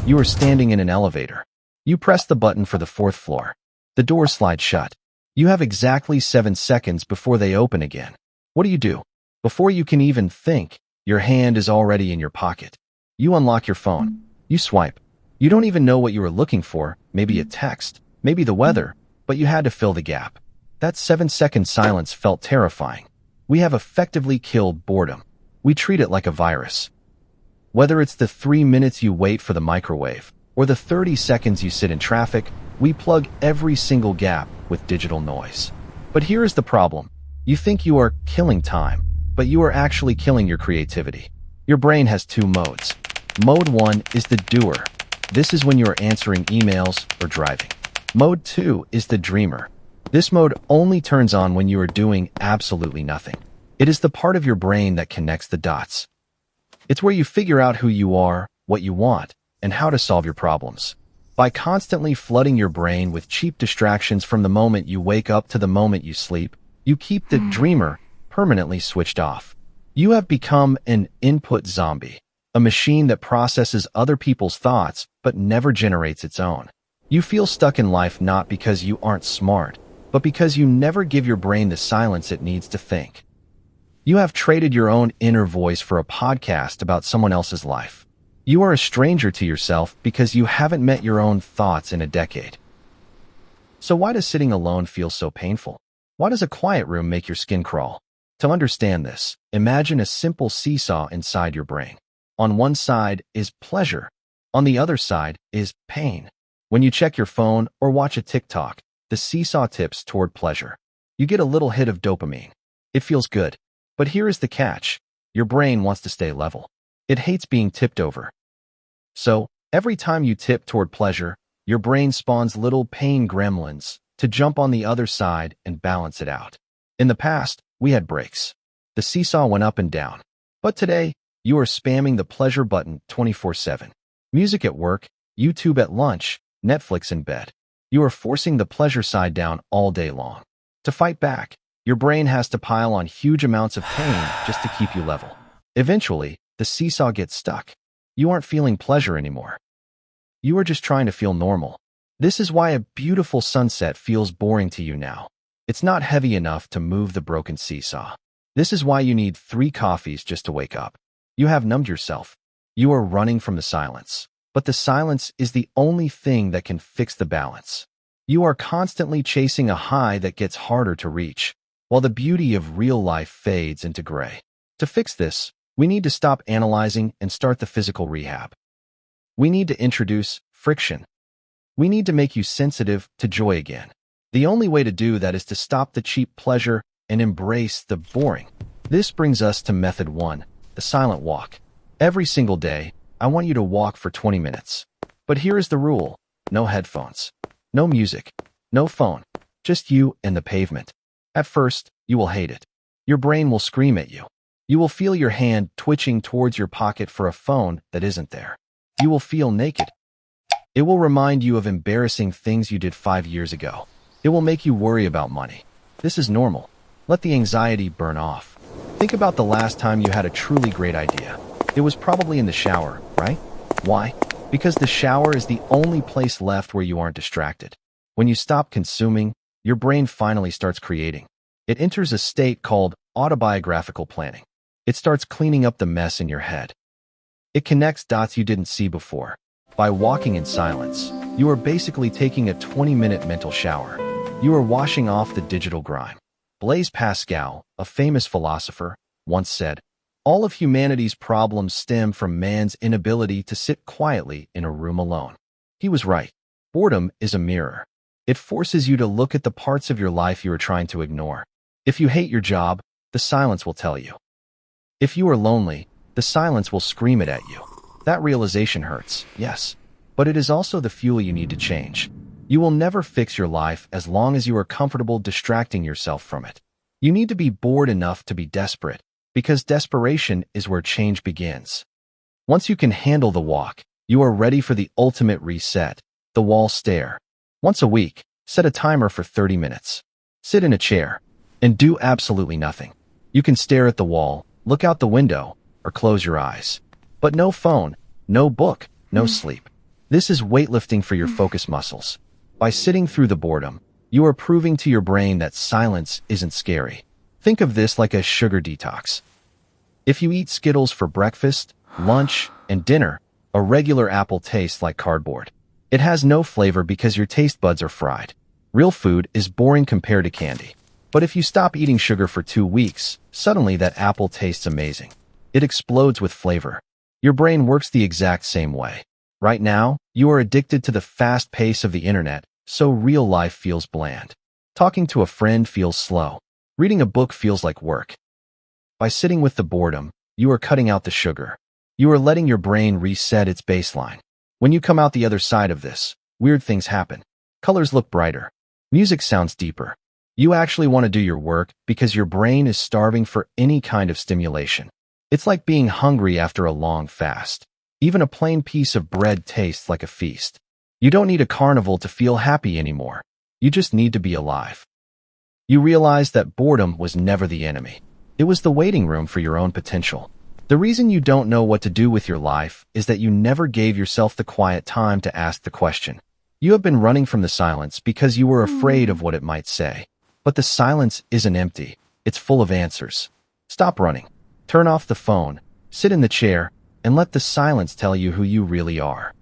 You are standing in an elevator. You press the button for the fourth floor. The doors slide shut. You have exactly 7 seconds before they open again. What do? Before you can even think, your hand is already in your pocket. You unlock your phone. You swipe. You don't even know what you were looking for, maybe a text, maybe the weather, but you had to fill the gap. That 7-second silence felt terrifying. We have effectively killed boredom. We treat it like a virus. Whether it's the 3 minutes you wait for the microwave, or the 30 seconds you sit in traffic, we plug every single gap with digital noise. But here is the problem. You think you are killing time, but you are actually killing your creativity. Your brain has 2 modes. Mode 1 is the doer. This is when you are answering emails or driving. Mode 2 is the dreamer. This mode only turns on when you are doing absolutely nothing. It is the part of your brain that connects the dots. It's where you figure out who you are, what you want, and how to solve your problems. By constantly flooding your brain with cheap distractions from the moment you wake up to the moment you sleep, you keep the dreamer permanently switched off. You have become an input zombie, a machine that processes other people's thoughts but never generates its own. You feel stuck in life not because you aren't smart, but because you never give your brain the silence it needs to think. You have traded your own inner voice for a podcast about someone else's life. You are a stranger to yourself because you haven't met your own thoughts in a decade. So why does sitting alone feel so painful? Why does a quiet room make your skin crawl? To understand this, imagine a simple seesaw inside your brain. On one side is pleasure. On the other side is pain. When you check your phone or watch a TikTok, the seesaw tips toward pleasure. You get a little hit of dopamine. It feels good. But here is the catch. Your brain wants to stay level. It hates being tipped over. So, every time you tip toward pleasure, your brain spawns little pain gremlins to jump on the other side and balance it out. In the past, we had breaks. The seesaw went up and down. But today, you are spamming the pleasure button 24/7. Music at work, YouTube at lunch, Netflix in bed. You are forcing the pleasure side down all day long. To fight back, your brain has to pile on huge amounts of pain just to keep you level. Eventually, the seesaw gets stuck. You aren't feeling pleasure anymore. You are just trying to feel normal. This is why a beautiful sunset feels boring to you now. It's not heavy enough to move the broken seesaw. This is why you need 3 coffees just to wake up. You have numbed yourself. You are running from the silence. But the silence is the only thing that can fix the balance. You are constantly chasing a high that gets harder to reach, while the beauty of real life fades into gray. To fix this, we need to stop analyzing and start the physical rehab. We need to introduce friction. We need to make you sensitive to joy again. The only way to do that is to stop the cheap pleasure and embrace the boring. This brings us to method 1, the silent walk. Every single day, I want you to walk for 20 minutes. But here is the rule. No headphones. No music. No phone. Just you and the pavement. At first, you will hate it. Your brain will scream at you. You will feel your hand twitching towards your pocket for a phone that isn't there. You will feel naked. It will remind you of embarrassing things you did 5 years ago. It will make you worry about money. This is normal. Let the anxiety burn off. Think about the last time you had a truly great idea. It was probably in the shower, right? Why? Because the shower is the only place left where you aren't distracted. When you stop consuming, your brain finally starts creating. It enters a state called autobiographical planning. It starts cleaning up the mess in your head. It connects dots you didn't see before. By walking in silence, you are basically taking a 20-minute mental shower. You are washing off the digital grime. Blaise Pascal, a famous philosopher, once said, "All of humanity's problems stem from man's inability to sit quietly in a room alone." He was right. Boredom is a mirror. It forces you to look at the parts of your life you are trying to ignore. If you hate your job, the silence will tell you. If you are lonely, the silence will scream it at you. That realization hurts, yes, but it is also the fuel you need to change. You will never fix your life as long as you are comfortable distracting yourself from it. You need to be bored enough to be desperate, because desperation is where change begins. Once you can handle the walk, you are ready for the ultimate reset, the wall stare. Once a week, set a timer for 30 minutes. Sit in a chair and do absolutely nothing. You can stare at the wall, look out the window, or close your eyes. But no phone, no book, no sleep. This is weightlifting for your focus muscles. By sitting through the boredom, you are proving to your brain that silence isn't scary. Think of this like a sugar detox. If you eat Skittles for breakfast, lunch, and dinner, a regular apple tastes like cardboard. It has no flavor because your taste buds are fried. Real food is boring compared to candy. But if you stop eating sugar for 2 weeks, suddenly that apple tastes amazing. It explodes with flavor. Your brain works the exact same way. Right now, you are addicted to the fast pace of the internet, so real life feels bland. Talking to a friend feels slow. Reading a book feels like work. By sitting with the boredom, you are cutting out the sugar. You are letting your brain reset its baseline. When you come out the other side of this, weird things happen. Colors look brighter. Music sounds deeper. You actually want to do your work because your brain is starving for any kind of stimulation. It's like being hungry after a long fast. Even a plain piece of bread tastes like a feast. You don't need a carnival to feel happy anymore. You just need to be alive. You realize that boredom was never the enemy. It was the waiting room for your own potential. The reason you don't know what to do with your life is that you never gave yourself the quiet time to ask the question. You have been running from the silence because you were afraid of what it might say. But the silence isn't empty. It's full of answers. Stop running. Turn off the phone, sit in the chair, and let the silence tell you who you really are.